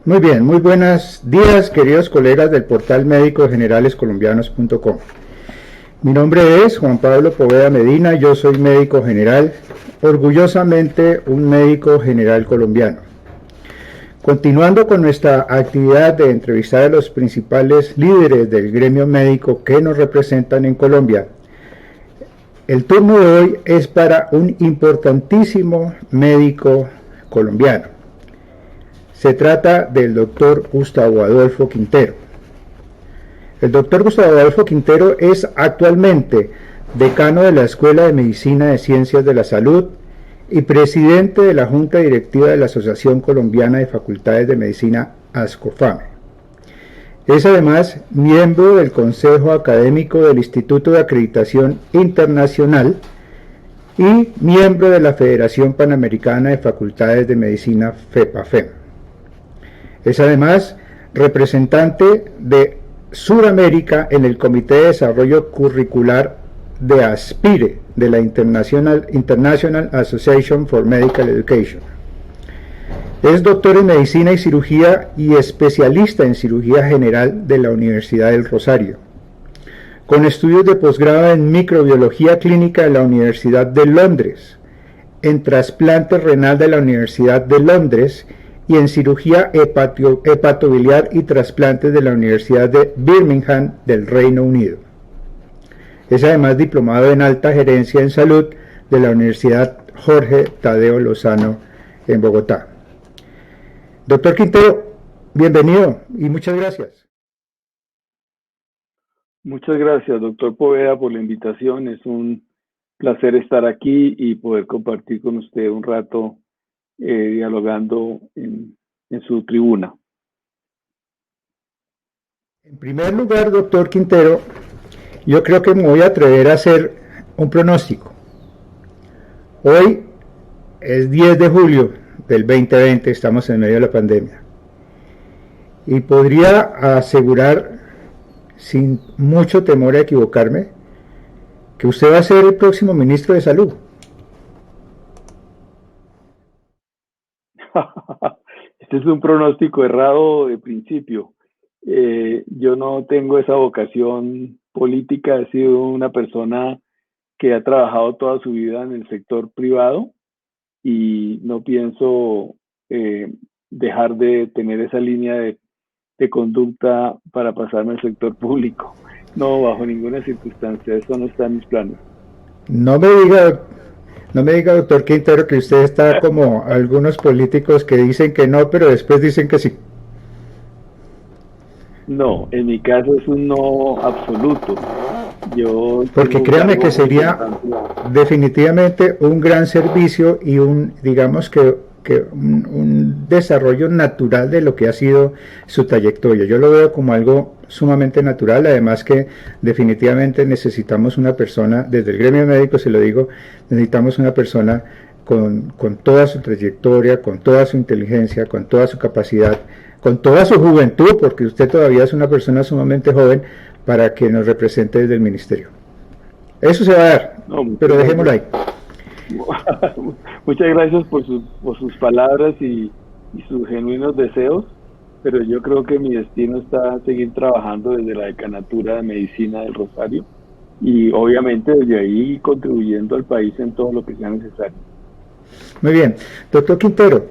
Muy bien, muy buenos días, queridos colegas del portal médicogeneralescolombianos.com. Mi nombre es Juan Pablo Poveda Medina, yo soy médico general, orgullosamente un médico general colombiano. Continuando con nuestra actividad de entrevistar a los principales líderes del gremio médico que nos representan en Colombia, el turno de hoy es para un importantísimo médico colombiano. Se trata del doctor Gustavo Adolfo Quintero. El doctor Gustavo Adolfo Quintero es actualmente decano de la Escuela de Medicina de Ciencias de la Salud y presidente de la Junta Directiva de la Asociación Colombiana de Facultades de Medicina, ASCOFAME. Es además miembro del Consejo Académico del Instituto de Acreditación Internacional y miembro de la Federación Panamericana de Facultades de Medicina, FEPAFEM. Es además representante de Sudamérica en el Comité de Desarrollo Curricular de ASPIRE, de la International Association for Medical Education. Es doctor en Medicina y Cirugía y especialista en Cirugía General de la Universidad del Rosario, con estudios de posgrado en Microbiología Clínica de la Universidad de Londres, en Trasplante Renal de la Universidad de Londres y en Cirugía Hepatobiliar y Trasplantes de la Universidad de Birmingham del Reino Unido. Es además diplomado en Alta Gerencia en Salud de la Universidad Jorge Tadeo Lozano en Bogotá. Doctor Quintero, bienvenido y muchas gracias. Muchas gracias, doctor Poveda, por la invitación. Es un placer estar aquí y poder compartir con usted un rato dialogando en su tribuna. En primer lugar, doctor Quintero, yo creo que me voy a atrever a hacer un pronóstico. Hoy es 10 de julio del 2020, estamos en medio de la pandemia. Y podría asegurar, sin mucho temor a equivocarme, que usted va a ser el próximo ministro de Salud. Este es un pronóstico errado de principio. Yo no tengo esa vocación política, he sido una persona que ha trabajado toda su vida en el sector privado y no pienso dejar de tener esa línea de conducta para pasarme al sector público. No, bajo ninguna circunstancia, eso no está en mis planes. No me diga, doctor Quintero, que usted está como algunos políticos que dicen que no, pero después dicen que sí. No, en mi caso es un no absoluto. Porque créame que sería definitivamente un gran servicio y digamos que un desarrollo natural de lo que ha sido su trayectoria. Yo lo veo como algo sumamente natural, además que definitivamente necesitamos una persona, desde el gremio médico se lo digo, necesitamos una persona con toda su trayectoria, con toda su inteligencia, con toda su capacidad, con toda su juventud, porque usted todavía es una persona sumamente joven, para que nos represente desde el ministerio. Eso se va a dar, pero dejémoslo ahí. Muchas gracias por sus palabras y sus genuinos deseos, pero yo creo que mi destino está seguir trabajando desde la Decanatura de Medicina del Rosario y obviamente desde ahí contribuyendo al país en todo lo que sea necesario. Muy bien. Doctor Quintero,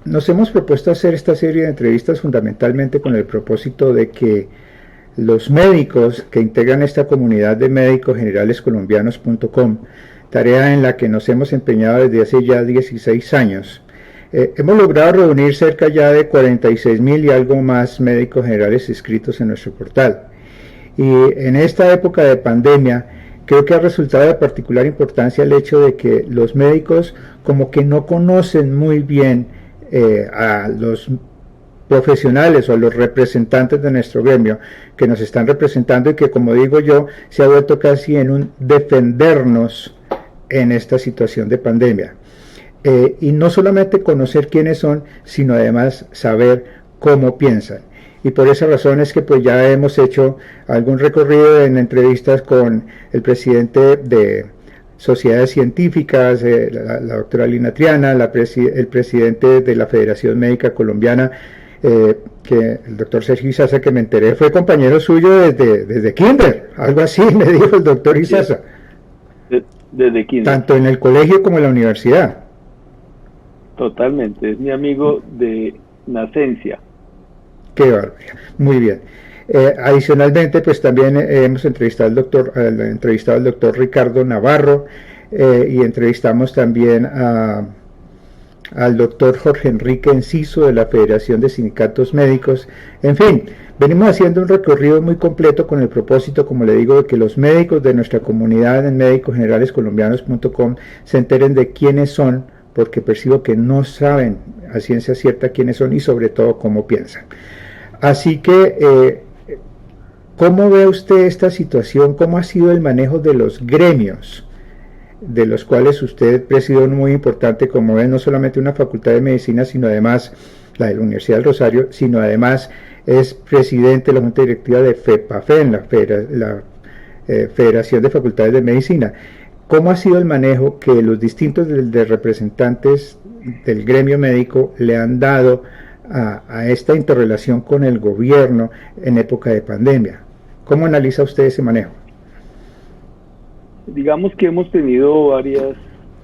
nos hemos propuesto hacer esta serie de entrevistas fundamentalmente con el propósito de que los médicos que integran esta comunidad de médicogeneralescolombianos.com, tarea en la que nos hemos empeñado desde hace ya 16 años, hemos logrado reunir cerca ya de 46,000 y algo más médicos generales inscritos en nuestro portal. Y en esta época de pandemia, creo que ha resultado de particular importancia el hecho de que los médicos como que no conocen muy bien a los profesionales o a los representantes de nuestro gremio que nos están representando y que, como digo yo, se ha vuelto casi en un defendernos en esta situación de pandemia. Y no solamente conocer quiénes son, sino además saber cómo piensan. Y por esa razón es que pues ya hemos hecho algún recorrido en entrevistas con el presidente de sociedades científicas, la doctora Lina Triana, el presidente de la Federación Médica Colombiana, que el doctor Sergio Izaza, que me enteré, fue compañero suyo desde kinder, algo así me dijo el doctor Izaza. Desde kinder. Tanto en el colegio como en la universidad. Totalmente, es mi amigo de nacencia. Qué barbaridad. Muy bien. Adicionalmente, pues también hemos entrevistado al doctor Ricardo Navarro y entrevistamos también al doctor Jorge Enrique Enciso de la Federación de Sindicatos Médicos. En fin, venimos haciendo un recorrido muy completo con el propósito, como le digo, de que los médicos de nuestra comunidad en médicosgeneralescolombianos.com se enteren de quiénes son, porque percibo que no saben a ciencia cierta quiénes son y sobre todo cómo piensan. Así que, ¿cómo ve usted esta situación? ¿Cómo ha sido el manejo de los gremios, de los cuales usted preside uno muy importante, como es no solamente una facultad de medicina, sino además la de la Universidad del Rosario, sino además es presidente de la Junta Directiva de FEPAFEN, la Federación de Facultades de Medicina? ¿Cómo ha sido el manejo que los distintos representantes del gremio médico le han dado a esta interrelación con el gobierno en época de pandemia? ¿Cómo analiza usted ese manejo? Digamos que hemos tenido varias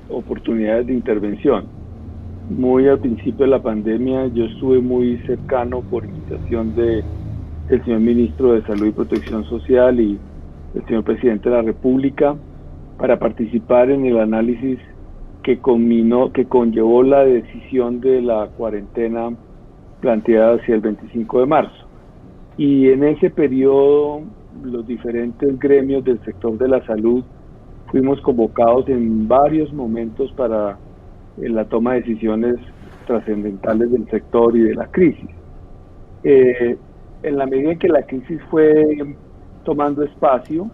oportunidades de intervención. Muy al principio de la pandemia yo estuve muy cercano por invitación del señor Ministro de Salud y Protección Social y el señor Presidente de la República para participar en el análisis que conllevó la decisión de la cuarentena planteada hacia el 25 de marzo. Y en ese periodo los diferentes gremios del sector de la salud fuimos convocados en varios momentos para la toma de decisiones trascendentales del sector y de la crisis. En la medida en que la crisis fue tomando espacio,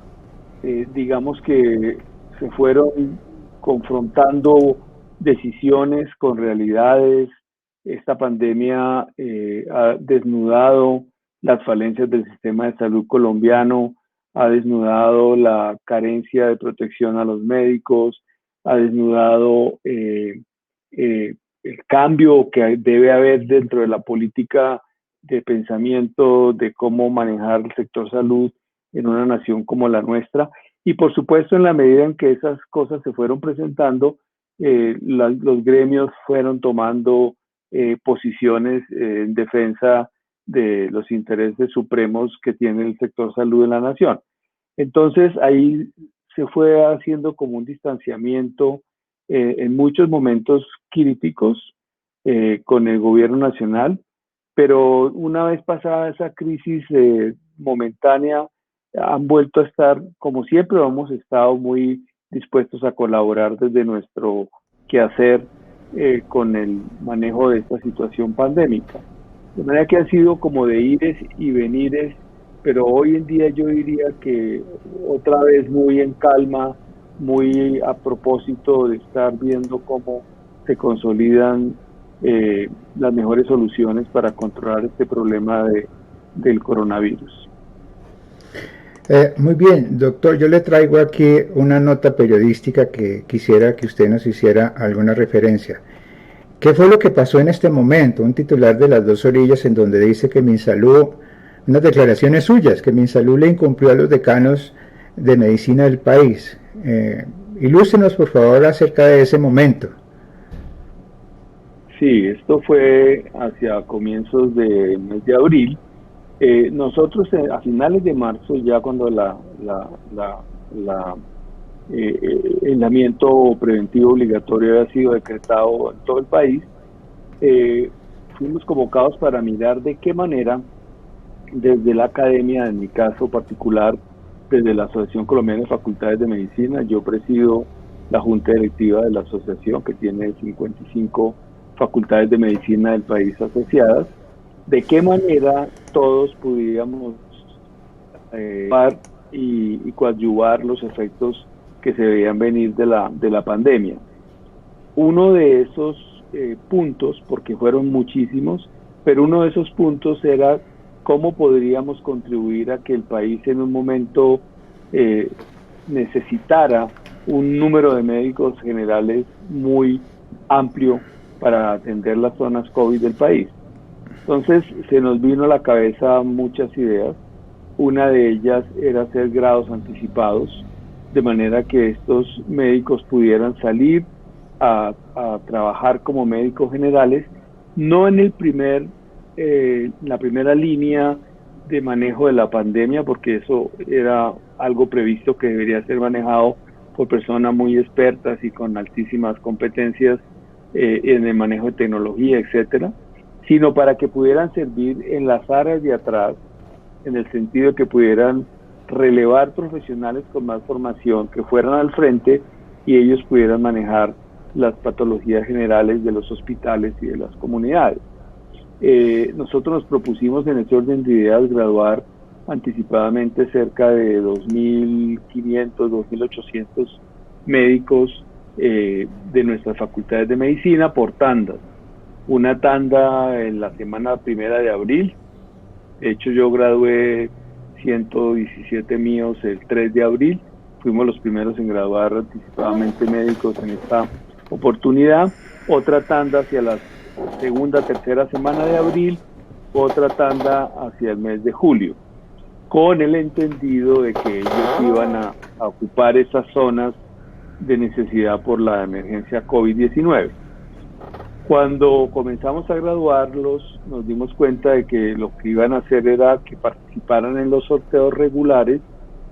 digamos que se fueron confrontando decisiones con realidades. Esta pandemia ha desnudado las falencias del sistema de salud colombiano, ha desnudado la carencia de protección a los médicos, ha desnudado el cambio que debe haber dentro de la política de pensamiento de cómo manejar el sector salud en una nación como la nuestra. Y por supuesto, en la medida en que esas cosas se fueron presentando, los gremios fueron tomando posiciones en defensa de los intereses supremos que tiene el sector salud en la nación. Entonces ahí se fue haciendo como un distanciamiento en muchos momentos críticos con el gobierno nacional, pero una vez pasada esa crisis momentánea, han vuelto a estar, como siempre, hemos estado muy dispuestos a colaborar desde nuestro quehacer con el manejo de esta situación pandémica. De manera que ha sido como de ires y venires, pero hoy en día yo diría que otra vez muy en calma, muy a propósito de estar viendo cómo se consolidan las mejores soluciones para controlar este problema del coronavirus. Muy bien, doctor, yo le traigo aquí una nota periodística que quisiera que usted nos hiciera alguna referencia. ¿Qué fue lo que pasó en este momento? Un titular de Las Dos Orillas en donde dice que Minsalud, unas declaraciones suyas, que Minsalud le incumplió a los decanos de medicina del país. Ilústrenos, por favor, acerca de ese momento. Sí, esto fue hacia comienzos del mes de abril. Nosotros a finales de marzo, ya cuando el aislamiento preventivo obligatorio había sido decretado en todo el país, fuimos convocados para mirar de qué manera desde la academia, en mi caso particular, desde la Asociación Colombiana de Facultades de Medicina, yo presido la junta directiva de la asociación que tiene 55 facultades de medicina del país asociadas, de qué manera todos pudiéramos y coadyuvar los efectos que se veían venir de la pandemia. Uno de esos puntos, porque fueron muchísimos, pero uno de esos puntos era cómo podríamos contribuir a que el país en un momento necesitara un número de médicos generales muy amplio para atender las zonas COVID del país. Entonces se nos vino a la cabeza muchas ideas. Una de ellas era hacer grados anticipados, de manera que estos médicos pudieran salir a trabajar como médicos generales, no en la primera línea de manejo de la pandemia, porque eso era algo previsto que debería ser manejado por personas muy expertas y con altísimas competencias en el manejo de tecnología, etcétera, sino para que pudieran servir en las áreas de atrás, en el sentido de que pudieran relevar profesionales con más formación, que fueran al frente y ellos pudieran manejar las patologías generales de los hospitales y de las comunidades. Nosotros nos propusimos en ese orden de ideas graduar anticipadamente cerca de 2.500, 2.800 médicos de nuestras facultades de medicina por tandas. Una tanda en la semana 1 de abril. De hecho, yo gradué 117 míos el 3 de abril. Fuimos los primeros en graduar anticipadamente médicos en esta oportunidad. Otra tanda hacia la segunda, tercera semana de abril. Otra tanda hacia el mes de julio, con el entendido de que ellos iban a ocupar esas zonas de necesidad por la emergencia COVID-19. Cuando comenzamos a graduarlos, nos dimos cuenta de que lo que iban a hacer era que participaran en los sorteos regulares.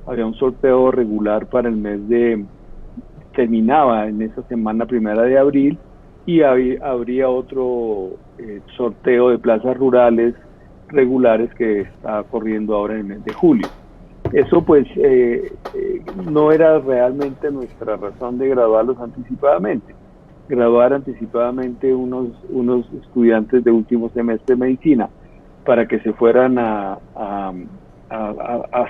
Había un sorteo regular para el mes terminaba en esa semana 1 de abril, y habría otro sorteo de plazas rurales regulares que está corriendo ahora en el mes de julio. Eso pues no era realmente nuestra razón de graduarlos anticipadamente. Graduar anticipadamente unos estudiantes de último semestre de medicina para que se fueran a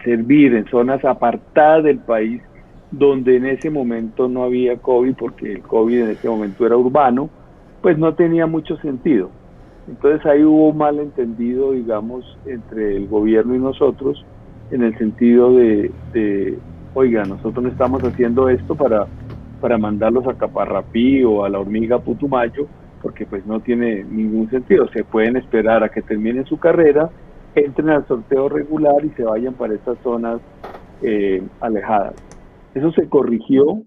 servir en zonas apartadas del país donde en ese momento no había COVID, porque el COVID en ese momento era urbano, pues no tenía mucho sentido. Entonces ahí hubo un malentendido, digamos, entre el gobierno y nosotros, en el sentido de oiga, nosotros no estamos haciendo esto para mandarlos a Caparrapí o a la Hormiga Putumayo, porque pues no tiene ningún sentido. Se pueden esperar a que terminen su carrera, entren al sorteo regular y se vayan para estas zonas alejadas. Eso se corrigió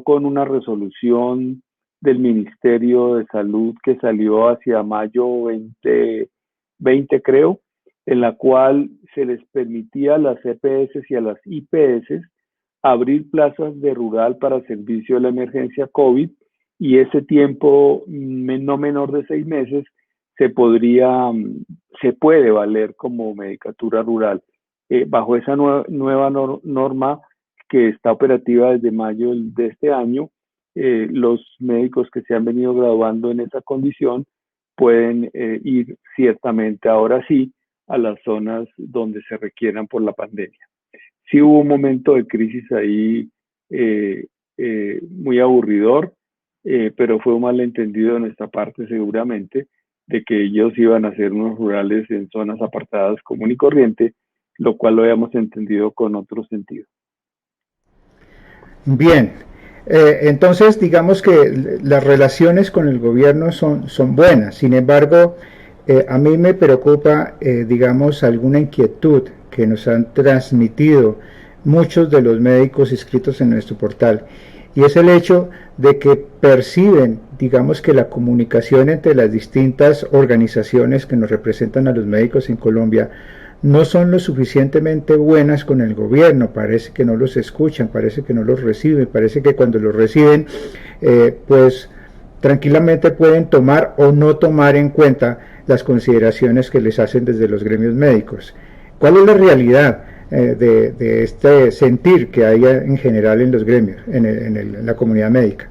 con una resolución del Ministerio de Salud que salió hacia mayo 2020, creo, en la cual se les permitía a las EPS y a las IPS abrir plazas de rural para servicio de la emergencia COVID, y ese tiempo no menor de 6 meses se puede valer como medicatura rural. Bajo esa nueva norma que está operativa desde mayo de este año, los médicos que se han venido graduando en esa condición pueden ir ciertamente ahora sí a las zonas donde se requieran por la pandemia. Sí hubo un momento de crisis ahí muy aburridor, pero fue un malentendido de nuestra parte seguramente, de que ellos iban a hacer unos rurales en zonas apartadas común y corriente, lo cual lo habíamos entendido con otro sentido. Bien, entonces digamos que las relaciones con el gobierno son buenas. Sin embargo, a mí me preocupa, digamos, alguna inquietud que nos han transmitido muchos de los médicos inscritos en nuestro portal, y es el hecho de que perciben, digamos, que la comunicación entre las distintas organizaciones que nos representan a los médicos en Colombia no son lo suficientemente buenas con el gobierno. Parece que no los escuchan, parece que no los reciben, parece que cuando los reciben, pues tranquilamente pueden tomar o no tomar en cuenta las consideraciones que les hacen desde los gremios médicos. ¿Cuál es la realidad de este sentir que hay en general en los gremios, en la comunidad médica?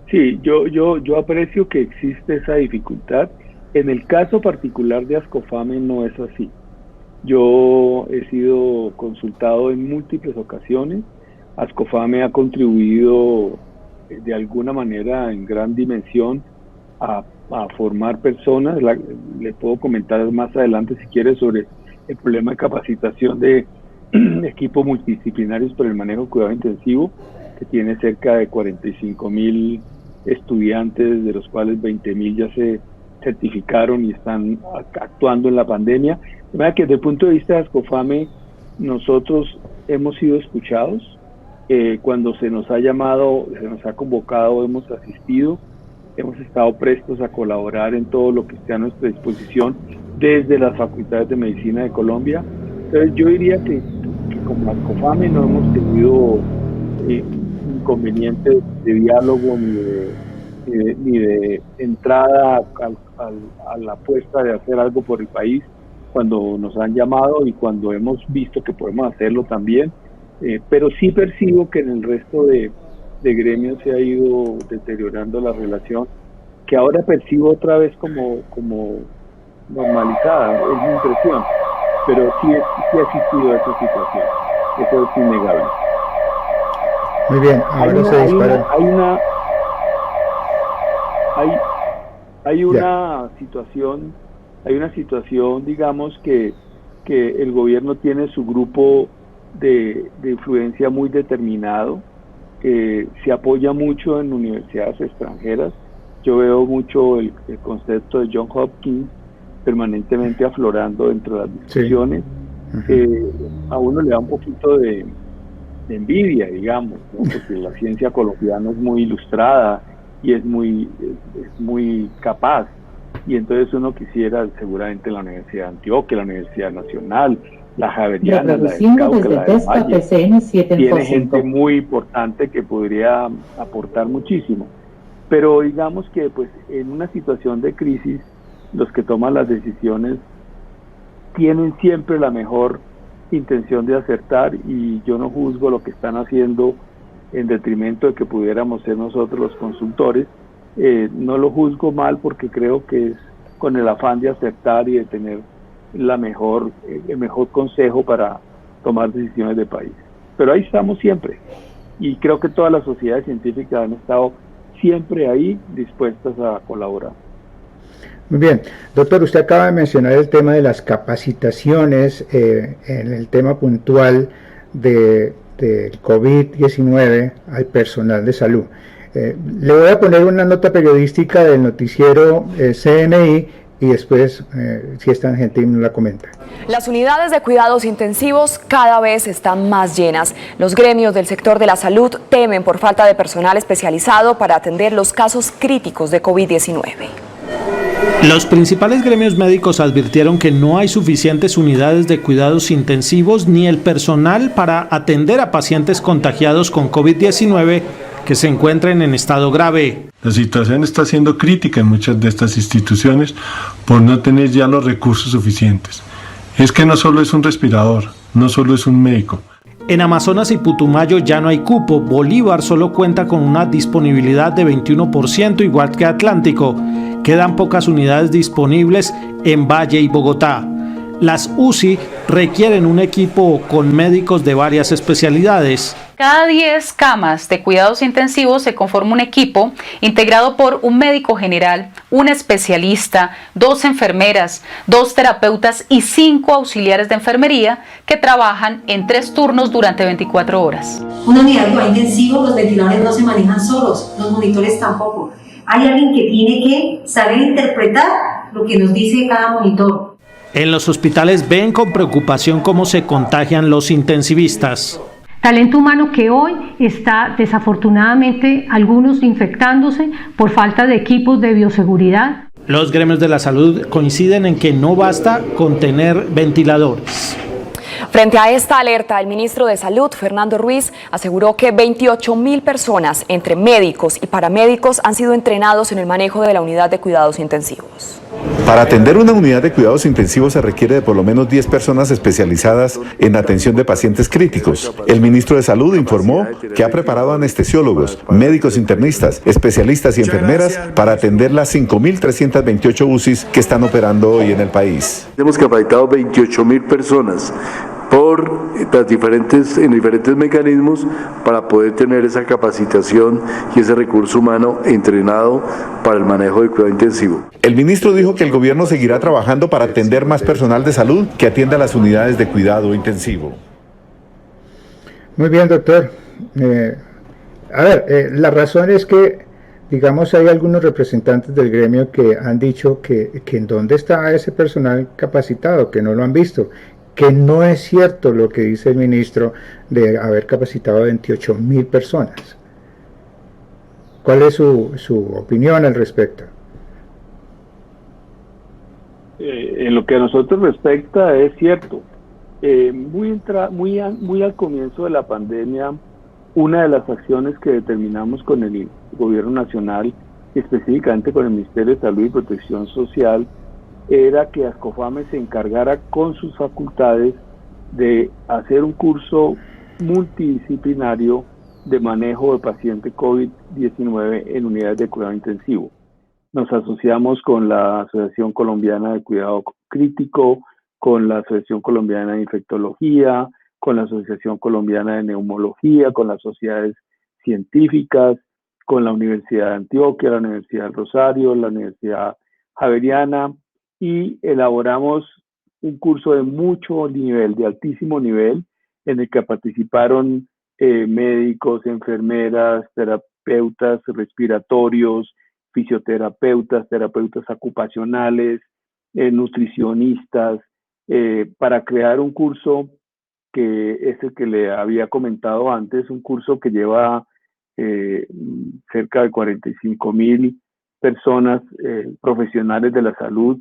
Sí, yo aprecio que existe esa dificultad. En el caso particular de Ascofame no es así. Yo he sido consultado en múltiples ocasiones. Ascofame ha contribuido de alguna manera en gran dimensión a formar personas. Le puedo comentar más adelante si quiere sobre el problema de capacitación de equipos multidisciplinarios para el manejo de cuidado intensivo, que tiene cerca de 45.000 estudiantes, de los cuales 20.000 ya se certificaron y están actuando en la pandemia. De manera que desde el punto de vista de Ascofame, nosotros hemos sido escuchados. Cuando se nos ha llamado, se nos ha convocado, hemos asistido, hemos estado prestos a colaborar en todo lo que esté a nuestra disposición desde las facultades de medicina de Colombia. Entonces yo diría que como Ascofame no hemos tenido inconvenientes de diálogo ni de entrada a la apuesta de hacer algo por el país cuando nos han llamado y cuando hemos visto que podemos hacerlo también. Pero sí percibo que en el resto de gremios se ha ido deteriorando la relación, que ahora percibo otra vez como normalizada, es mi impresión, pero sí ha existido esa situación, eso es innegable. Muy bien, ahora se dispara. Hay una situación, digamos, que el gobierno tiene su grupo de influencia muy determinado, se apoya mucho en universidades extranjeras. Yo veo mucho el concepto de Johns Hopkins permanentemente aflorando dentro de las discusiones. Sí. A uno le da un poquito de envidia, digamos, ¿no? Porque la ciencia colombiana es muy ilustrada y es muy capaz, y entonces uno quisiera seguramente la Universidad de Antioquia, la Universidad Nacional, la Javeriana, la del Cauca, la del Valle, tiene gente muy importante que podría aportar muchísimo, pero digamos que pues en una situación de crisis los que toman las decisiones tienen siempre la mejor intención de acertar, y yo no juzgo lo que están haciendo en detrimento de que pudiéramos ser nosotros los consultores. No lo juzgo mal porque creo que es con el afán de acertar y de tener el mejor consejo para tomar decisiones de país. Pero ahí estamos siempre, y creo que todas las sociedades científicas han estado siempre ahí dispuestas a colaborar. Muy bien, doctor, usted acaba de mencionar el tema de las capacitaciones en el tema puntual del COVID-19 al personal de salud. Le voy a poner una nota periodística del noticiero CNI y después, si es tan gentil, nos la comenta. Las unidades de cuidados intensivos cada vez están más llenas. Los gremios del sector de la salud temen por falta de personal especializado para atender los casos críticos de COVID-19. Los principales gremios médicos advirtieron que no hay suficientes unidades de cuidados intensivos ni el personal para atender a pacientes contagiados con COVID-19 que se encuentren en estado grave. La situación está siendo crítica en muchas de estas instituciones por no tener ya los recursos suficientes. Es que no solo es un respirador, no solo es un médico. En Amazonas y Putumayo ya no hay cupo. Bolívar solo cuenta con una disponibilidad de 21%, igual que Atlántico. Quedan pocas unidades disponibles en Valle y Bogotá. Las UCI requieren un equipo con médicos de varias especialidades. Cada 10 camas de cuidados intensivos se conforma un equipo integrado por un médico general, un especialista, 2 enfermeras, 2 terapeutas y 5 auxiliares de enfermería que trabajan en 3 turnos durante 24 horas. Una unidad de cuidado intensivo, los ventiladores no se manejan solos, los monitores tampoco. Hay alguien que tiene que saber interpretar lo que nos dice cada monitor. En los hospitales ven con preocupación cómo se contagian los intensivistas. Talento humano que hoy está desafortunadamente algunos infectándose por falta de equipos de bioseguridad. Los gremios de la salud coinciden en que no basta con tener ventiladores. Frente a esta alerta, el ministro de Salud, Fernando Ruiz, aseguró que 28.000 personas, entre médicos y paramédicos, han sido entrenados en el manejo de la unidad de cuidados intensivos. Para atender una unidad de cuidados intensivos se requiere de por lo menos 10 personas especializadas en atención de pacientes críticos. El ministro de Salud informó que ha preparado anestesiólogos, médicos internistas, especialistas y enfermeras para atender las 5.328 UCIs que están operando hoy en el país. Hemos capacitado 28.000 personas en diferentes mecanismos para poder tener esa capacitación y ese recurso humano entrenado para el manejo de cuidado intensivo. El ministro dijo que el gobierno seguirá trabajando para atender más personal de salud que atienda las unidades de cuidado intensivo. Muy bien, doctor. La razón es que digamos, hay algunos representantes del gremio que han dicho que en dónde está ese personal capacitado, que no lo han visto, que no es cierto lo que dice el ministro de haber capacitado a 28.000 personas. ¿Cuál es su opinión al respecto? En lo que a nosotros respecta es cierto. Muy al comienzo de la pandemia, una de las acciones que determinamos con el Gobierno Nacional, específicamente con el Ministerio de Salud y Protección Social, era que Ascofame se encargara con sus facultades de hacer un curso multidisciplinario de manejo de paciente COVID-19 en unidades de cuidado intensivo. Nos asociamos con la Asociación Colombiana de Cuidado Crítico, con la Asociación Colombiana de Infectología, con la Asociación Colombiana de Neumología, con las sociedades científicas, con la Universidad de Antioquia, la Universidad del Rosario, la Universidad Javeriana, y elaboramos un curso de mucho nivel, de altísimo nivel, en el que participaron médicos, enfermeras, terapeutas respiratorios, fisioterapeutas, terapeutas ocupacionales, nutricionistas, para crear un curso que es el que le había comentado antes, un curso que lleva cerca de 45.000 personas profesionales de la salud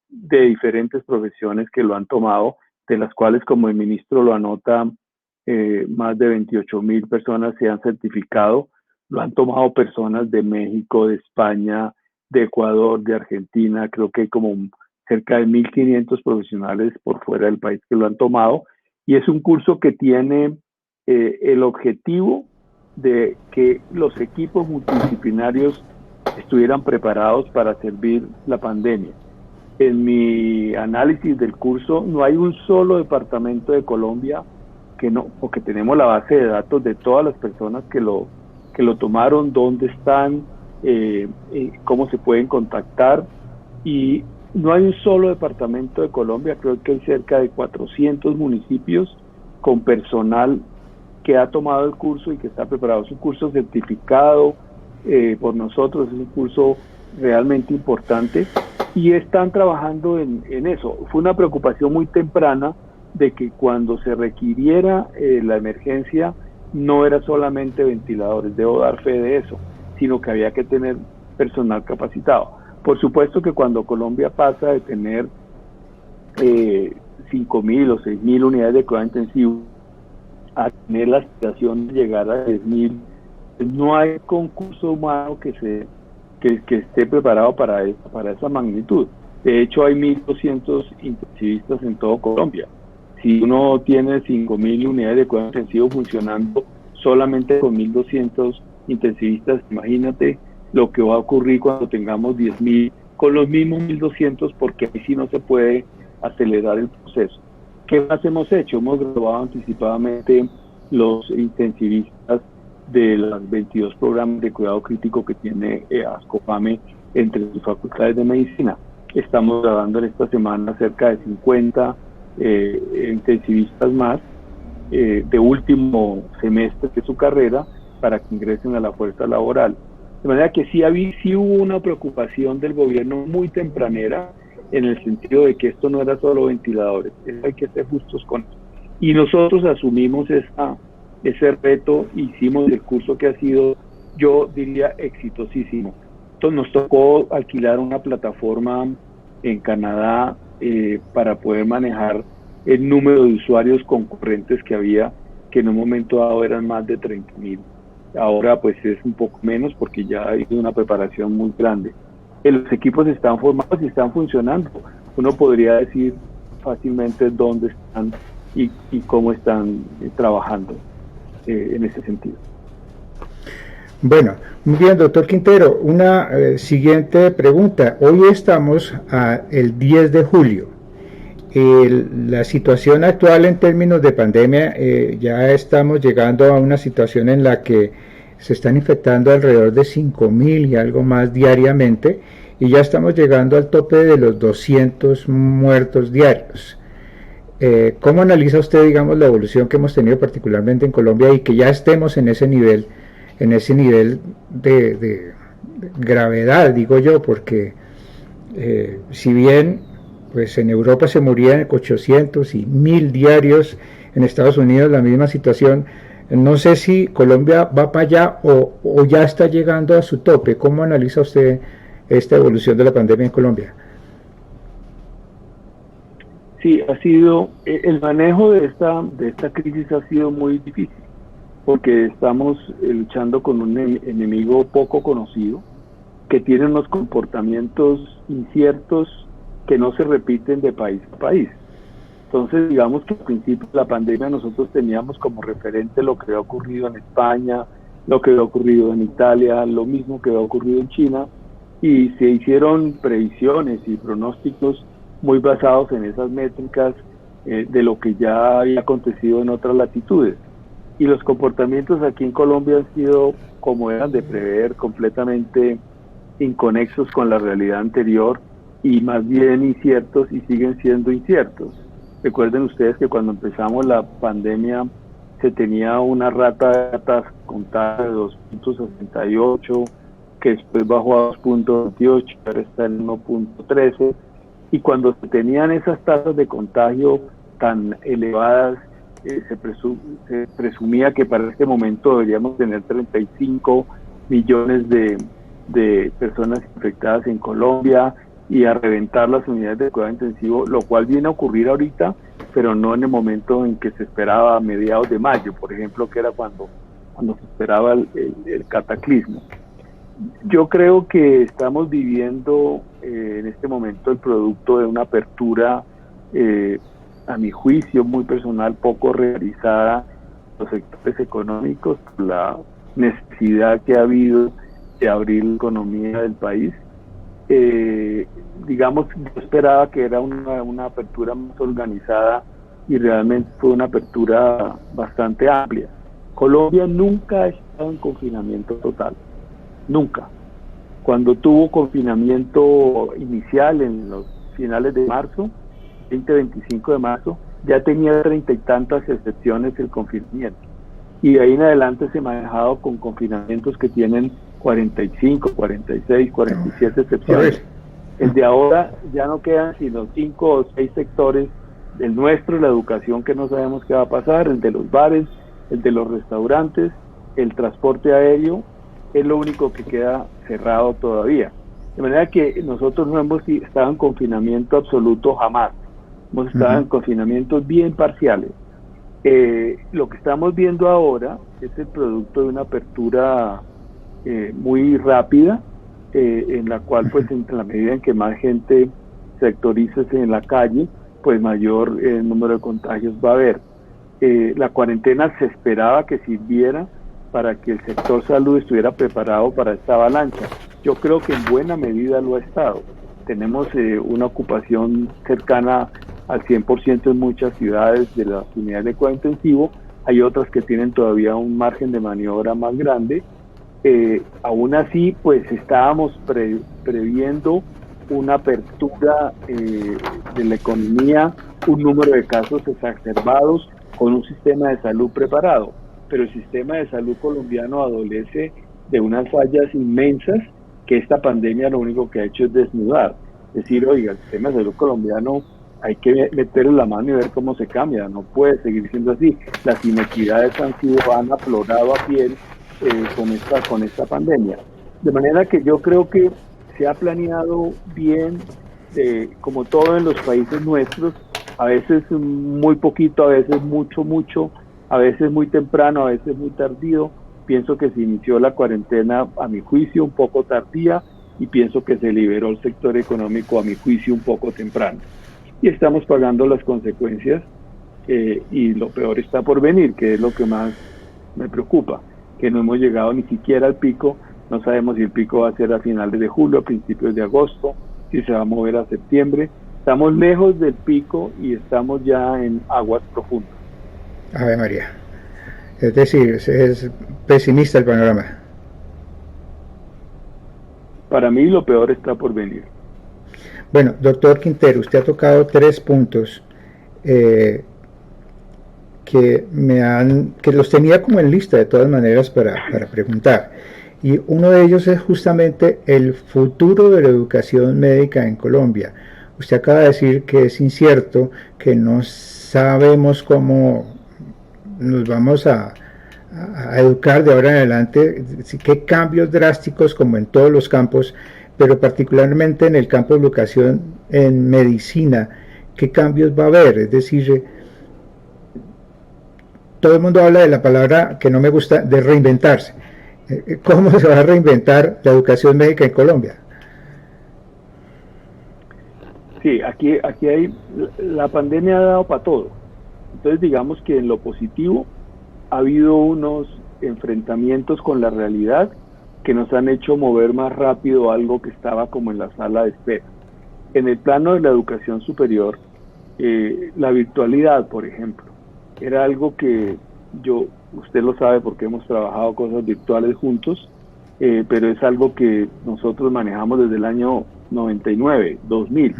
de diferentes profesiones que lo han tomado, de las cuales, como el ministro lo anota, más de 28.000 personas se han certificado. Lo han tomado personas de México, de España, de Ecuador, de Argentina. Creo que hay como cerca de 1.500 profesionales por fuera del país que lo han tomado. Y es un curso que tiene el objetivo de que los equipos multidisciplinarios estuvieran preparados para servir la pandemia. En mi análisis del curso, no hay un solo departamento de Colombia que no, porque tenemos la base de datos de todas las personas que lo tomaron, dónde están, cómo se pueden contactar, y no hay un solo departamento de Colombia, creo que hay cerca de 400 municipios con personal que ha tomado el curso y que está preparado. Es un curso certificado por nosotros, es un curso realmente importante y están trabajando en eso. Fue una preocupación muy temprana de que cuando se requiriera la emergencia no era solamente ventiladores, debo dar fe de eso, sino que había que tener personal capacitado. Por supuesto que cuando Colombia pasa de tener 5.000 o 6.000 unidades de cuidado intensivo a tener la aspiración de llegar a 10.000, no hay concurso humano que esté preparado para esa magnitud. De hecho, hay 1.200 intensivistas en todo Colombia. Si uno tiene 5.000 unidades de cuidado intensivo funcionando solamente con 1.200 intensivistas, imagínate lo que va a ocurrir cuando tengamos 10.000 con los mismos 1.200, porque ahí sí no se puede acelerar el proceso. ¿Qué más hemos hecho? Hemos graduado anticipadamente los intensivistas de los 22 programas de cuidado crítico que tiene Ascofame entre sus facultades de medicina. Estamos graduando en esta semana cerca de 50 intensivistas más de último semestre de su carrera para que ingresen a la fuerza laboral. De manera que sí hubo una preocupación del gobierno muy tempranera en el sentido de que esto no era solo ventiladores, hay que ser justos con eso. Y nosotros asumimos ese reto, hicimos el curso que ha sido, yo diría, exitosísimo. Entonces nos tocó alquilar una plataforma en Canadá para poder manejar el número de usuarios concurrentes que había, que en un momento dado eran más de 30.000. Ahora pues es un poco menos porque ya hay una preparación muy grande. Los equipos están formados y están funcionando. Uno podría decir fácilmente dónde están y cómo están trabajando en ese sentido. Bueno, muy bien, doctor Quintero. Una siguiente pregunta. Hoy estamos el 10 de julio. La situación actual en términos de pandemia, ya estamos llegando a una situación en la que se están infectando alrededor de 5.000 y algo más diariamente, y ya estamos llegando al tope de los 200 muertos diarios. ¿Cómo analiza usted, digamos, la evolución que hemos tenido particularmente en Colombia y que ya estemos en ese nivel de gravedad, digo yo, porque si bien pues en Europa se morían 800 y 1000 diarios, en Estados Unidos la misma situación. No sé si Colombia va para allá o ya está llegando a su tope. ¿Cómo analiza usted esta evolución de la pandemia en Colombia? Sí, ha sido, el manejo de esta crisis ha sido muy difícil, porque estamos luchando con un enemigo poco conocido, que tiene unos comportamientos inciertos que no se repiten de país a país. Entonces, digamos que al principio de la pandemia nosotros teníamos como referente lo que había ocurrido en España, lo que había ocurrido en Italia, lo mismo que había ocurrido en China, y se hicieron previsiones y pronósticos muy basados en esas métricas de lo que ya había acontecido en otras latitudes. Y los comportamientos aquí en Colombia han sido, como eran de prever, completamente inconexos con la realidad anterior y más bien inciertos, y siguen siendo inciertos. Recuerden ustedes que cuando empezamos la pandemia se tenía una rata de datas contada de 2.68, que después bajó a 2.28, ahora está en 1.13, y cuando se tenían esas tasas de contagio tan elevadas, se presumía que para este momento deberíamos tener 35 millones de personas infectadas en Colombia y a reventar las unidades de cuidado intensivo, lo cual viene a ocurrir ahorita, pero no en el momento en que se esperaba, a mediados de mayo, por ejemplo, que era cuando se esperaba el cataclismo. Yo creo que estamos viviendo en este momento el producto de una apertura, a mi juicio muy personal, poco realizada en los sectores económicos, la necesidad que ha habido de abrir la economía del país. Digamos, yo esperaba que era una apertura más organizada y realmente fue una apertura bastante amplia. Colombia nunca ha estado en confinamiento total, nunca. Cuando tuvo confinamiento inicial en los finales de marzo, 20-25 de marzo, ya tenía 30 y tantas excepciones el confinamiento. Y de ahí en adelante se ha manejado con confinamientos que tienen 45, 46, 47 excepciones. El de ahora ya no quedan sino 5 o 6 sectores del nuestro, la educación, que no sabemos qué va a pasar, el de los bares, el de los restaurantes, el transporte aéreo, es lo único que queda cerrado todavía. De manera que nosotros no hemos estado en confinamiento absoluto jamás, hemos estado en confinamientos bien parciales. Lo que estamos viendo ahora es el producto de una apertura muy rápida, en la cual pues en la medida en que más gente sectorícese en la calle, pues mayor número de contagios va a haber. La cuarentena se esperaba que sirviera para que el sector salud estuviera preparado para esta avalancha. Yo creo que en buena medida lo ha estado. Tenemos una ocupación cercana al 100% en muchas ciudades de las unidades de cuidado intensivo. Hay otras que tienen todavía un margen de maniobra más grande. Aún así, pues estábamos previendo una apertura de la economía, un número de casos exacerbados, con un sistema de salud preparado. Pero el sistema de salud colombiano adolece de unas fallas inmensas que esta pandemia lo único que ha hecho es desnudar. Es decir, oiga, el sistema de salud colombiano hay que meterle la mano y ver cómo se cambia, no puede seguir siendo así. Las inequidades han aflorado a piel con esta pandemia. De manera que yo creo que se ha planeado bien, como todo en los países nuestros, a veces muy poquito, a veces mucho, a veces muy temprano, a veces muy tardío. Pienso que se inició la cuarentena, a mi juicio, un poco tardía, y pienso que se liberó el sector económico, a mi juicio, un poco temprano. Y estamos pagando las consecuencias, y lo peor está por venir, que es lo que más me preocupa, que no hemos llegado ni siquiera al pico. No sabemos si el pico va a ser a finales de julio, a principios de agosto, si se va a mover a septiembre. Estamos lejos del pico y estamos ya en aguas profundas. Ave María. Es decir, es pesimista el panorama. Para mí lo peor está por venir. Bueno, doctor Quintero, usted ha tocado 3 puntos que los tenía como en lista de todas maneras para preguntar. y uno de ellos es justamente el futuro de la educación médica en Colombia. Usted acaba de decir que es incierto, que no sabemos cómo nos vamos a educar de ahora en adelante, qué cambios drásticos como en todos los campos, pero particularmente en el campo de educación en medicina, qué cambios va a haber. Es decir, todo el mundo habla de la palabra que no me gusta, de reinventarse. ¿Cómo se va a reinventar la educación médica en Colombia? Sí, aquí hay, la pandemia ha dado para todo. Entonces digamos que en lo positivo ha habido unos enfrentamientos con la realidad que nos han hecho mover más rápido algo que estaba como en la sala de espera. En el plano de la educación superior, la virtualidad, por ejemplo, era algo que usted lo sabe porque hemos trabajado cosas virtuales juntos, pero es algo que nosotros manejamos desde el año 99, 2000.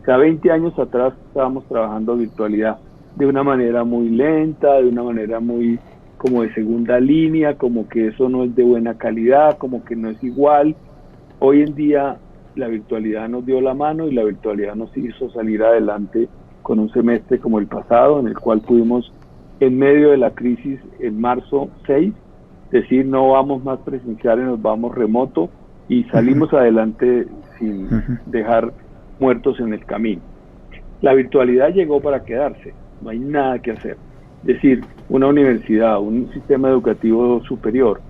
O sea, 20 años atrás estábamos trabajando virtualidad de una manera muy lenta, de una manera muy como de segunda línea, como que eso no es de buena calidad, como que no es igual. Hoy en día la virtualidad nos dio la mano y la virtualidad nos hizo salir adelante con un semestre como el pasado, en el cual pudimos, en medio de la crisis, en marzo 6, decir no vamos más presenciales, nos vamos remoto, y salimos adelante sin dejar muertos en el camino. La virtualidad llegó para quedarse, no hay nada que hacer. Es decir, una universidad, un sistema educativo superior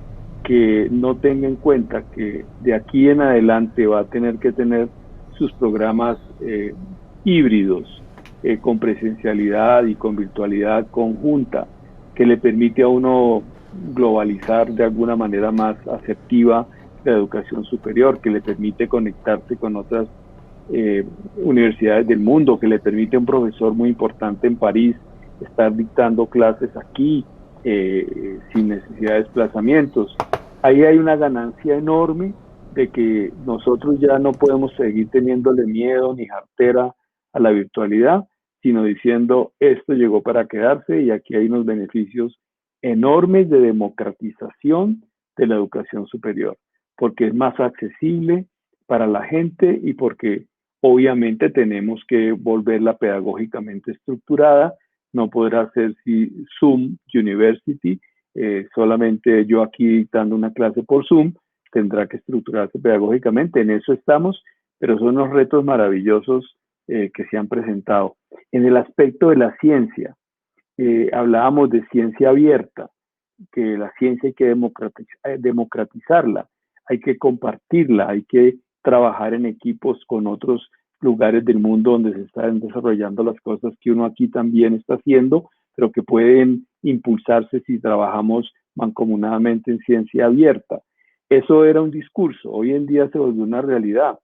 que no tenga en cuenta que de aquí en adelante va a tener que tener sus programas híbridos, con presencialidad y con virtualidad conjunta, que le permite a uno globalizar de alguna manera más asertiva la educación superior, que le permite conectarse con otras universidades del mundo, que le permite a un profesor muy importante en París estar dictando clases aquí sin necesidad de desplazamientos. Ahí hay una ganancia enorme de que nosotros ya no podemos seguir teniéndole miedo ni jartera a la virtualidad, sino diciendo esto llegó para quedarse, y aquí hay unos beneficios enormes de democratización de la educación superior, porque es más accesible para la gente y porque obviamente tenemos que volverla pedagógicamente estructurada. No podrá ser Zoom University, solamente yo aquí dando una clase por Zoom, tendrá que estructurarse pedagógicamente. En eso estamos, pero son unos retos maravillosos que se han presentado. En el aspecto de la ciencia, hablábamos de ciencia abierta, que la ciencia hay que democratizarla, hay que compartirla, hay que trabajar en equipos con otros lugares del mundo donde se están desarrollando las cosas que uno aquí también está haciendo, pero que pueden impulsarse si trabajamos mancomunadamente en ciencia abierta. Eso era un discurso, hoy en día se volvió una realidad.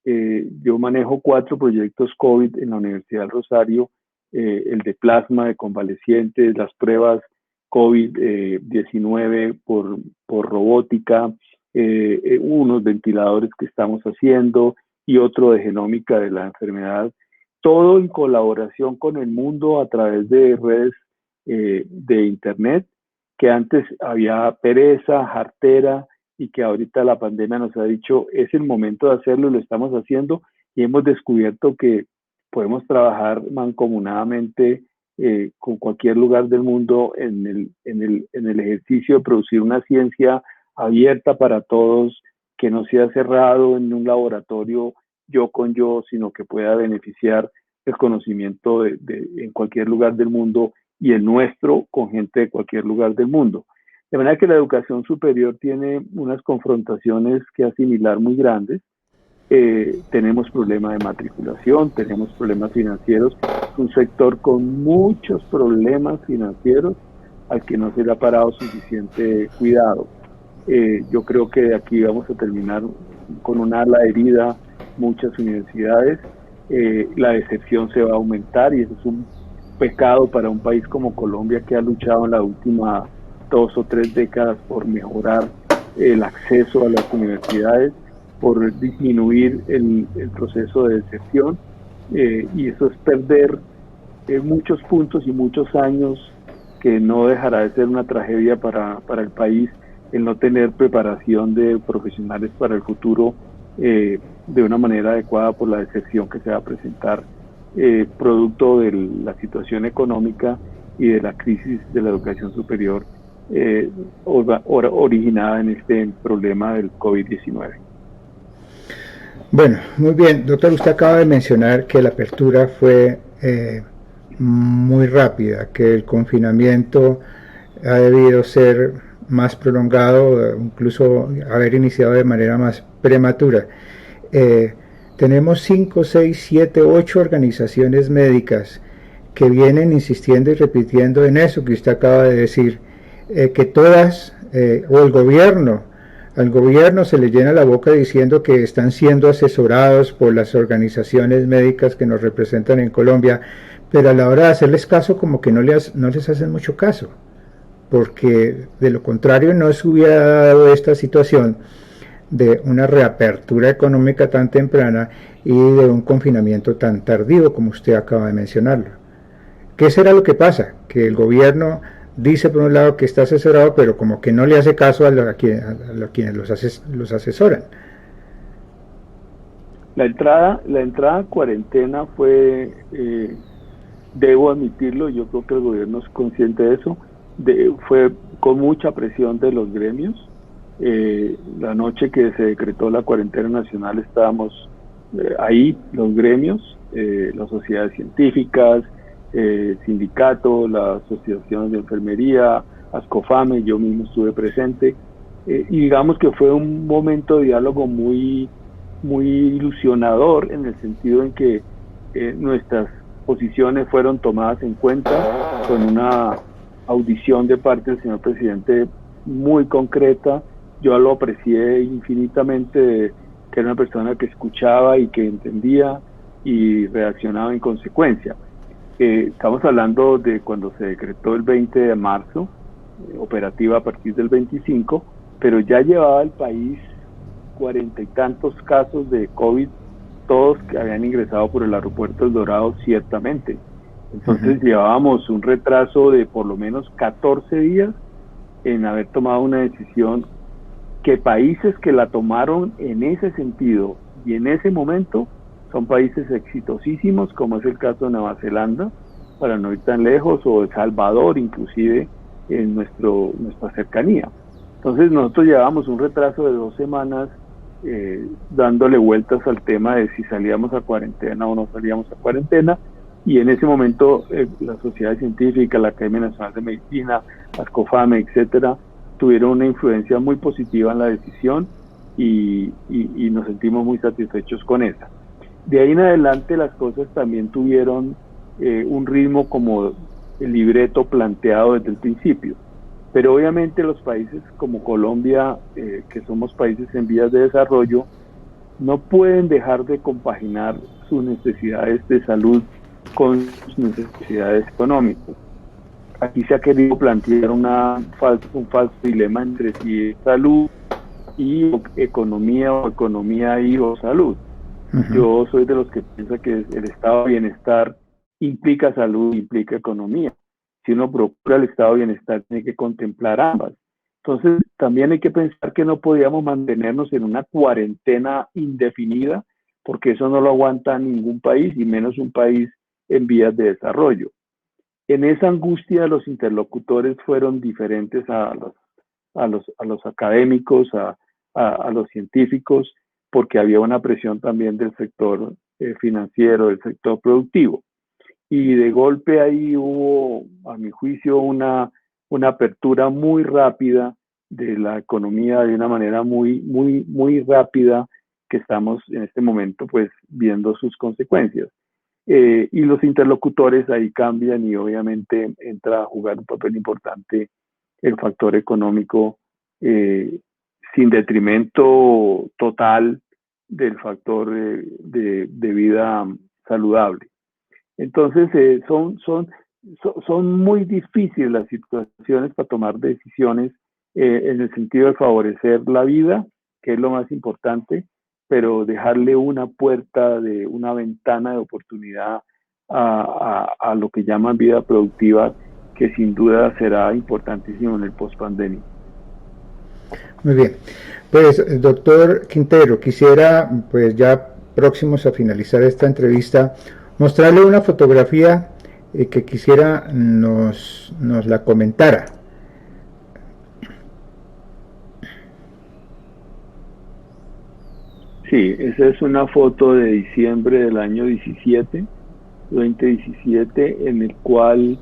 Yo manejo 4 proyectos COVID en la Universidad del Rosario, el de plasma, de convalecientes, las pruebas COVID-19 por robótica, unos ventiladores que estamos haciendo y otro de genómica de la enfermedad, todo en colaboración con el mundo a través de redes de internet, que antes había pereza, jartera, y que ahorita la pandemia nos ha dicho es el momento de hacerlo, y lo estamos haciendo, y hemos descubierto que podemos trabajar mancomunadamente con cualquier lugar del mundo en el ejercicio de producir una ciencia abierta para todos, que no sea cerrado en un laboratorio yo con yo, sino que pueda beneficiar el conocimiento en cualquier lugar del mundo, y el nuestro con gente de cualquier lugar del mundo. De manera que la educación superior tiene unas confrontaciones que asimilar muy grandes. Tenemos problemas de matriculación, tenemos problemas financieros, un sector con muchos problemas financieros al que no se le ha parado suficiente cuidado. Yo creo que de aquí vamos a terminar con una ala herida muchas universidades. La deserción se va a aumentar, y eso es un pecado para un país como Colombia, que ha luchado en la última 2 o 3 décadas por mejorar el acceso a las universidades, por disminuir el proceso de deserción, y eso es perder muchos puntos y muchos años, que no dejará de ser una tragedia para el país el no tener preparación de profesionales para el futuro de una manera adecuada por la deserción que se va a presentar producto de la situación económica y de la crisis de la educación superior originada en este problema del COVID-19. Bueno, muy bien, doctor, usted acaba de mencionar que la apertura fue muy rápida, que el confinamiento ha debido ser más prolongado, incluso haber iniciado de manera más prematura. Tenemos 5, 6, 7, 8 organizaciones médicas que vienen insistiendo y repitiendo en eso que usted acaba de decir, que todas, o el gobierno, al gobierno se le llena la boca diciendo que están siendo asesorados por las organizaciones médicas que nos representan en Colombia, pero a la hora de hacerles caso como que no les hacen mucho caso, porque de lo contrario no se hubiera dado esta situación de una reapertura económica tan temprana y de un confinamiento tan tardío como usted acaba de mencionarlo. ¿Qué será lo que pasa? Que el gobierno dice por un lado que está asesorado, pero como que no le hace caso a quienes los asesoran. La entrada a cuarentena fue, debo admitirlo, yo creo que el gobierno es consciente de eso, fue con mucha presión de los gremios. La noche que se decretó la cuarentena nacional estábamos ahí, los gremios, las sociedades científicas, sindicato, la asociación de enfermería, Ascofame, yo mismo estuve presente, y digamos que fue un momento de diálogo muy ilusionador, en el sentido en que nuestras posiciones fueron tomadas en cuenta, con una audición de parte del señor presidente muy concreta. Yo lo aprecié infinitamente, que era una persona que escuchaba y que entendía y reaccionaba en consecuencia. Estamos hablando de cuando se decretó el 20 de marzo, operativa a partir del 25, pero ya llevaba el país 40 y tantos casos de COVID, todos que habían ingresado por el aeropuerto El Dorado, ciertamente. Entonces llevábamos un retraso de por lo menos 14 días en haber tomado una decisión que países que la tomaron en ese sentido y en ese momento son países exitosísimos, como es el caso de Nueva Zelanda, para no ir tan lejos, o El Salvador, inclusive en nuestra cercanía. Entonces nosotros llevábamos un retraso de 2 semanas dándole vueltas al tema de si salíamos a cuarentena o no salíamos a cuarentena, y en ese momento la sociedad científica, la Academia Nacional de Medicina, Ascofame, etcétera, tuvieron una influencia muy positiva en la decisión y nos sentimos muy satisfechos con esa. De ahí en adelante las cosas también tuvieron un ritmo como el libreto planteado desde el principio, pero obviamente los países como Colombia, que somos países en vías de desarrollo, no pueden dejar de compaginar sus necesidades de salud con sus necesidades económicas. Aquí se ha querido plantear un falso dilema entre si es salud y economía, o economía y o salud. Yo soy de los que piensa que el estado de bienestar implica salud, implica economía. Si uno procura el estado de bienestar, tiene que contemplar ambas. Entonces, también hay que pensar que no podíamos mantenernos en una cuarentena indefinida, porque eso no lo aguanta ningún país, y menos un país en vías de desarrollo. En esa angustia, los interlocutores fueron diferentes a los académicos, a los científicos, porque había una presión también del sector financiero, del sector productivo. Y de golpe ahí hubo, a mi juicio, una apertura muy rápida de la economía, de una manera muy rápida, que estamos en este momento pues viendo sus consecuencias. Y los interlocutores ahí cambian, y obviamente entra a jugar un papel importante el factor económico, sin detrimento total del factor de vida saludable. Entonces son muy difíciles las situaciones para tomar decisiones en el sentido de favorecer la vida, que es lo más importante, pero dejarle una puerta, una ventana de oportunidad a lo que llaman vida productiva, que sin duda será importantísimo en el post-pandemia. Muy bien. Pues, doctor Quintero, quisiera, pues ya próximos a finalizar esta entrevista, mostrarle una fotografía que quisiera nos la comentara. Sí, esa es una foto de diciembre del año 2017, en el cual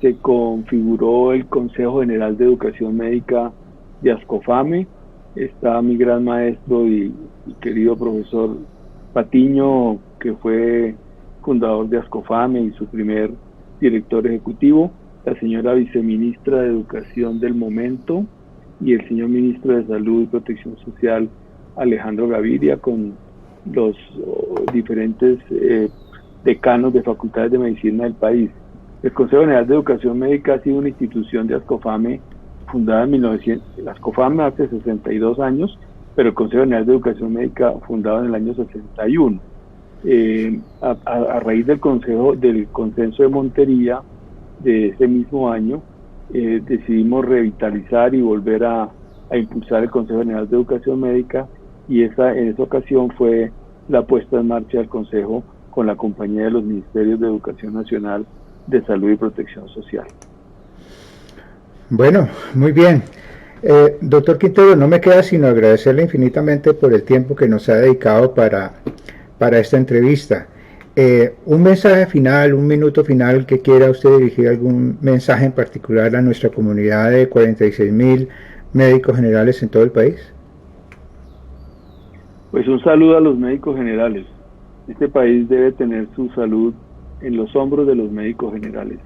se configuró el Consejo General de Educación Médica de Ascofame. Está mi gran maestro y querido profesor Patiño, que fue fundador de Ascofame y su primer director ejecutivo, la señora viceministra de Educación del momento y el señor ministro de Salud y Protección Social, Alejandro Gaviria, con los diferentes decanos de facultades de medicina del país. El Consejo General de Educación Médica ha sido una institución de Ascofame fundada en 1900, Ascofame hace 62 años, pero el Consejo General de Educación Médica fundado en el año 61. A raíz del consenso de Montería de ese mismo año, decidimos revitalizar y volver a impulsar el Consejo General de Educación Médica, y en esa ocasión fue la puesta en marcha del Consejo con la compañía de los Ministerios de Educación Nacional, de Salud y Protección Social. Bueno, muy bien. Doctor Quintero, no me queda sino agradecerle infinitamente por el tiempo que nos ha dedicado para esta entrevista. Un mensaje final, un minuto final que quiera usted dirigir, algún mensaje en particular a nuestra comunidad de 46.000 médicos generales en todo el país. Pues un saludo a los médicos generales. Este país debe tener su salud en los hombros de los médicos generales.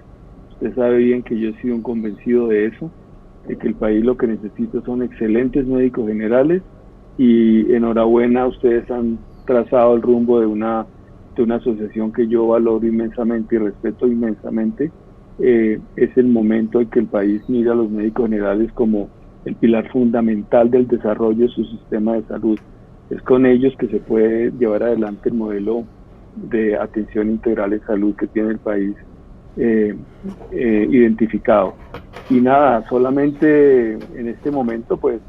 Usted sabe bien que yo he sido un convencido de eso, de que el país lo que necesita son excelentes médicos generales, y enhorabuena, ustedes han trazado el rumbo de una asociación que yo valoro inmensamente y respeto inmensamente. Es el momento en que el país mira a los médicos generales como el pilar fundamental del desarrollo de su sistema de salud. Es con ellos que se puede llevar adelante el modelo de atención integral en salud que tiene el país identificado. Y nada, solamente en este momento pues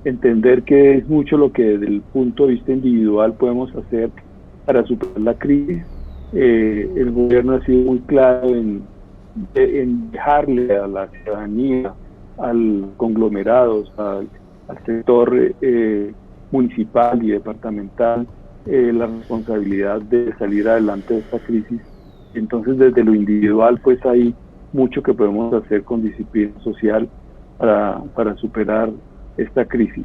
entender que es mucho lo que desde el punto de vista individual podemos hacer para superar la crisis. El gobierno ha sido muy claro en dejarle a la ciudadanía, al conglomerados, al sector municipal y departamental la responsabilidad de salir adelante de esta crisis. Entonces, desde lo individual pues hay mucho que podemos hacer con disciplina social para superar esta crisis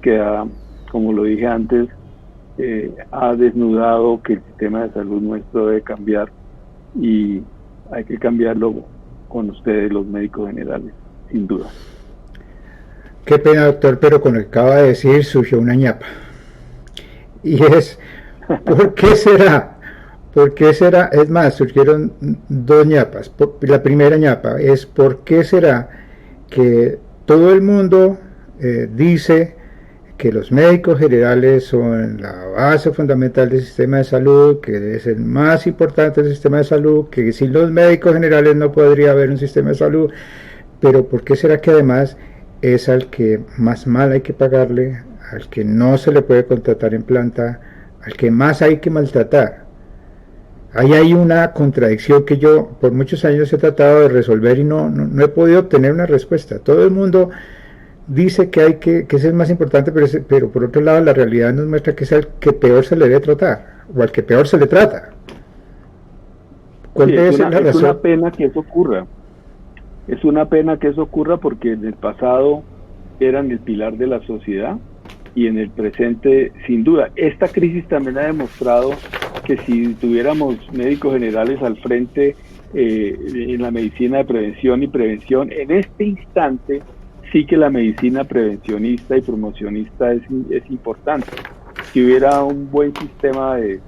que como lo dije antes, ha desnudado que el sistema de salud nuestro debe cambiar, y hay que cambiarlo con ustedes, los médicos generales, sin duda. Qué pena, doctor, pero con lo que acaba de decir surgió una ñapa. Y es, ¿por qué será? ¿Por qué será? Es más, surgieron dos ñapas. La primera ñapa es, ¿por qué será que todo el mundo dice que los médicos generales son la base fundamental del sistema de salud, que es el más importante del sistema de salud, que sin los médicos generales no podría haber un sistema de salud? Pero ¿por qué será que además es al que más mal hay que pagarle, al que no se le puede contratar en planta, al que más hay que maltratar? Ahí hay una contradicción que yo por muchos años he tratado de resolver y no he podido obtener una respuesta. Todo el mundo dice que es el más importante, pero por otro lado la realidad nos muestra que es el que peor se le debe tratar, o al que peor se le trata. ¿Cuál debe ser la razón? Es una pena que eso ocurra. Es una pena que eso ocurra porque en el pasado eran el pilar de la sociedad, y en el presente, sin duda. Esta crisis también ha demostrado que si tuviéramos médicos generales al frente en la medicina de prevención y prevención, en este instante sí que la medicina prevencionista y promocionista es importante. Si hubiera un buen sistema de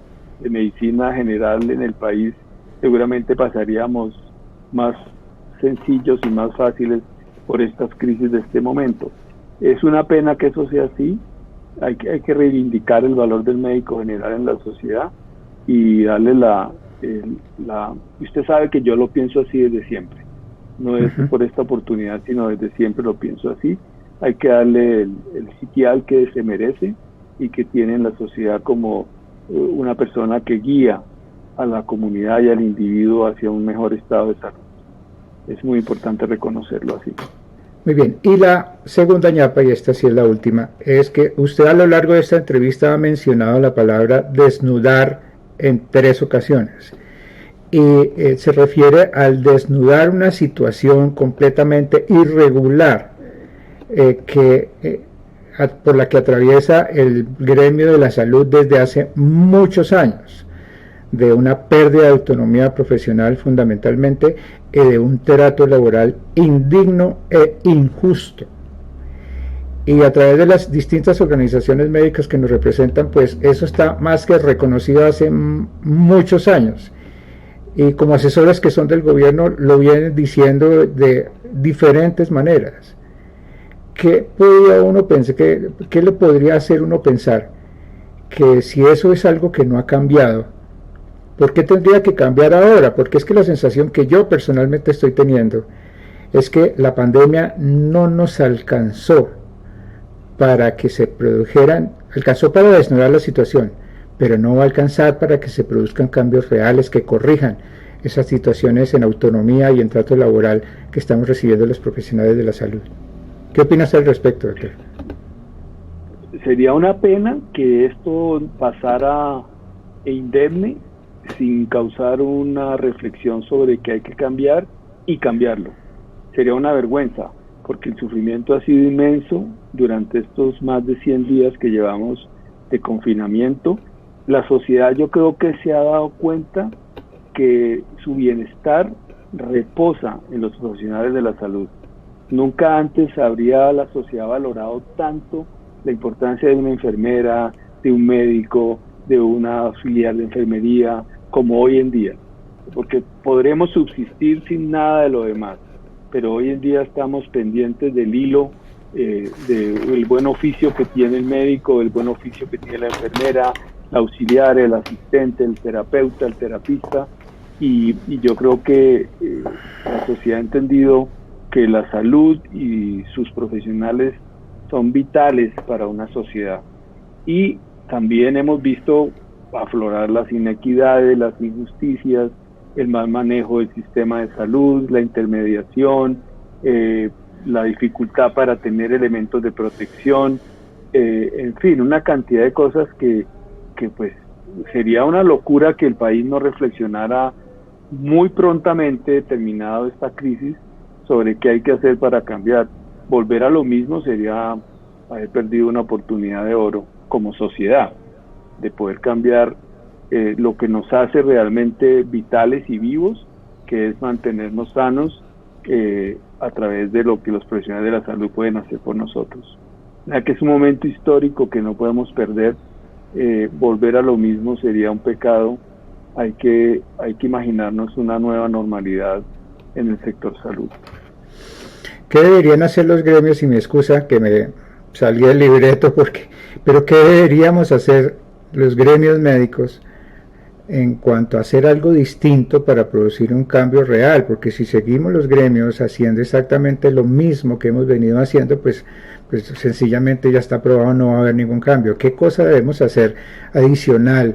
medicina general en el país, seguramente pasaríamos más sencillos y más fáciles por estas crisis de este momento. Es una pena que eso sea así. Hay que reivindicar el valor del médico general en la sociedad y darle usted sabe que yo lo pienso así desde siempre, no es por esta oportunidad, sino desde siempre lo pienso así. hay que darle el sitial que se merece y que tiene en la sociedad como una persona que guía a la comunidad y al individuo hacia un mejor estado de salud. Es muy importante reconocerlo así. Muy bien, y la segunda ñapa, y esta sí es la última, es que usted a lo largo de esta entrevista ha mencionado la palabra desnudar en 3 ocasiones, y se refiere al desnudar una situación completamente irregular por la que atraviesa el gremio de la salud desde hace muchos años, de una pérdida de autonomía profesional fundamentalmente y de un trato laboral indigno e injusto. Y a través de las distintas organizaciones médicas que nos representan, pues eso está más que reconocido hace muchos años. Y como asesores que son del gobierno lo vienen diciendo de diferentes maneras. ¿Qué podría uno pensar? ¿Qué le podría hacer uno pensar? Que si eso es algo que no ha cambiado, ¿por qué tendría que cambiar ahora? Porque es que la sensación que yo personalmente estoy teniendo es que la pandemia no nos alcanzó para que se produjeran, alcanzó para desnudar la situación, pero no va a alcanzar para que se produzcan cambios reales que corrijan esas situaciones en autonomía y en trato laboral que estamos recibiendo los profesionales de la salud. ¿Qué opinas al respecto, doctor? Sería una pena que esto pasara indemne sin causar una reflexión sobre que hay que cambiar y cambiarlo. Sería una vergüenza, porque el sufrimiento ha sido inmenso durante estos más de 100 días que llevamos de confinamiento. La sociedad yo creo que se ha dado cuenta que su bienestar reposa en los profesionales de la salud. Nunca antes habría la sociedad valorado tanto la importancia de una enfermera, de un médico, de una auxiliar de enfermería, como hoy en día, porque podremos subsistir sin nada de lo demás, pero hoy en día estamos pendientes del hilo del buen oficio que tiene el médico, el buen oficio que tiene la enfermera, la auxiliar, el asistente, el terapeuta, el terapista, y yo creo que la sociedad ha entendido que la salud y sus profesionales son vitales para una sociedad. Y también hemos visto aflorar las inequidades, las injusticias, el mal manejo del sistema de salud, la intermediación, la dificultad para tener elementos de protección, en fin, una cantidad de cosas que pues sería una locura que el país no reflexionara muy prontamente, terminado esta crisis, sobre qué hay que hacer para cambiar. Volver a lo mismo sería haber perdido una oportunidad de oro como sociedad, de poder cambiar lo que nos hace realmente vitales y vivos, que es mantenernos sanos a través de lo que los profesionales de la salud pueden hacer por nosotros. Ya que es un momento histórico que no podemos perder, volver a lo mismo sería un pecado. Hay que imaginarnos una nueva normalidad en el sector salud. ¿Qué deberían hacer los gremios? Y me excusa que me salí del libreto, pero ¿qué deberíamos hacer los gremios médicos en cuanto a hacer algo distinto para producir un cambio real? Porque si seguimos los gremios haciendo exactamente lo mismo que hemos venido haciendo, pues sencillamente ya está probado, no va a haber ningún cambio. ¿Qué cosa debemos hacer adicional?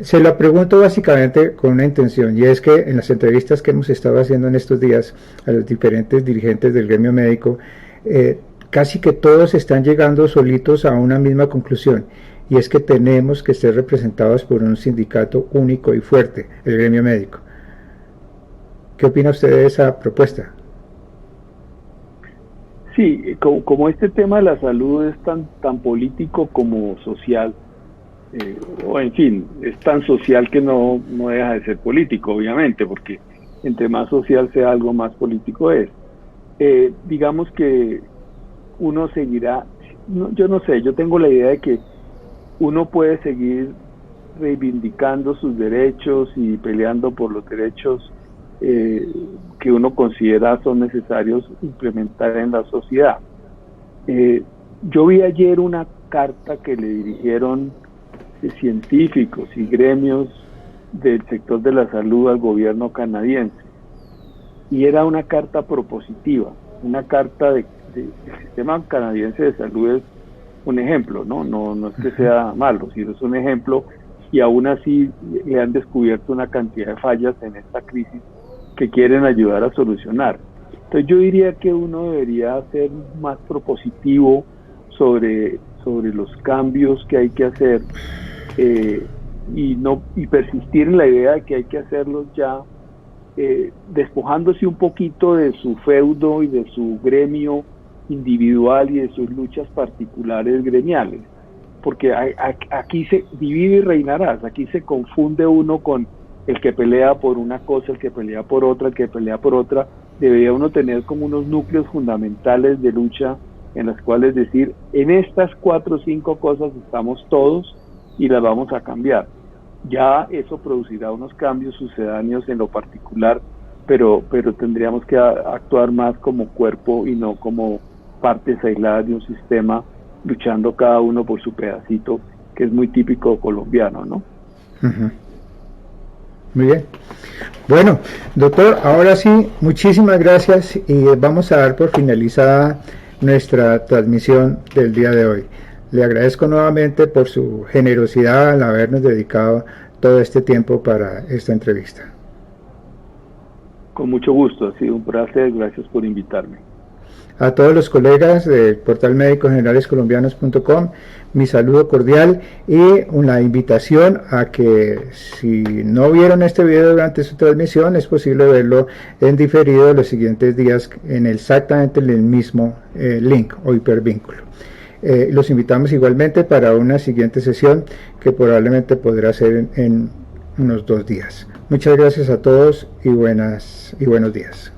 Se lo pregunto básicamente con una intención, y es que en las entrevistas que hemos estado haciendo en estos días a los diferentes dirigentes del gremio médico, casi que todos están llegando solitos a una misma conclusión, y es que tenemos que ser representados por un sindicato único y fuerte, el gremio médico. ¿Qué opina usted de esa propuesta? Sí, como este tema de la salud es tan político como social, o en fin, es tan social que no deja de ser político, obviamente, porque entre más social sea algo, más político es. Digamos que uno seguirá, yo no sé, yo tengo la idea de que uno puede seguir reivindicando sus derechos y peleando por los derechos que uno considera son necesarios implementar en la sociedad. Yo vi ayer una carta que le dirigieron científicos y gremios del sector de la salud al gobierno canadiense, y era una carta propositiva, una carta de sistema canadiense de salud es un ejemplo, no es que sea malo, sino es un ejemplo, y aún así le han descubierto una cantidad de fallas en esta crisis que quieren ayudar a solucionar. Entonces yo diría que uno debería ser más propositivo sobre los cambios que hay que hacer, y persistir en la idea de que hay que hacerlos ya, despojándose un poquito de su feudo y de su gremio individual y de sus luchas particulares gremiales, porque aquí se divide y reinarás, aquí se confunde uno con el que pelea por una cosa, el que pelea por otra, el que pelea por otra. Debería uno tener como unos núcleos fundamentales de lucha en las cuales decir, en estas 4 o 5 cosas estamos todos y las vamos a cambiar. Ya eso producirá unos cambios sucedáneos en lo particular, pero tendríamos que actuar más como cuerpo y no como partes aisladas de un sistema, luchando cada uno por su pedacito, que es muy típico colombiano, ¿no? Uh-huh. Muy bien. Bueno, doctor, ahora sí, muchísimas gracias, y vamos a dar por finalizada nuestra transmisión del día de hoy. Le agradezco nuevamente por su generosidad al habernos dedicado todo este tiempo para esta entrevista. Con mucho gusto, ha sido un placer, gracias por invitarme. A todos los colegas del portal médicosgeneralescolombianos.com, mi saludo cordial y una invitación a que, si no vieron este video durante su transmisión, es posible verlo en diferido los siguientes días en exactamente el mismo link o hipervínculo. Los invitamos igualmente para una siguiente sesión que probablemente podrá ser en unos 2 días. Muchas gracias a todos y buenos días.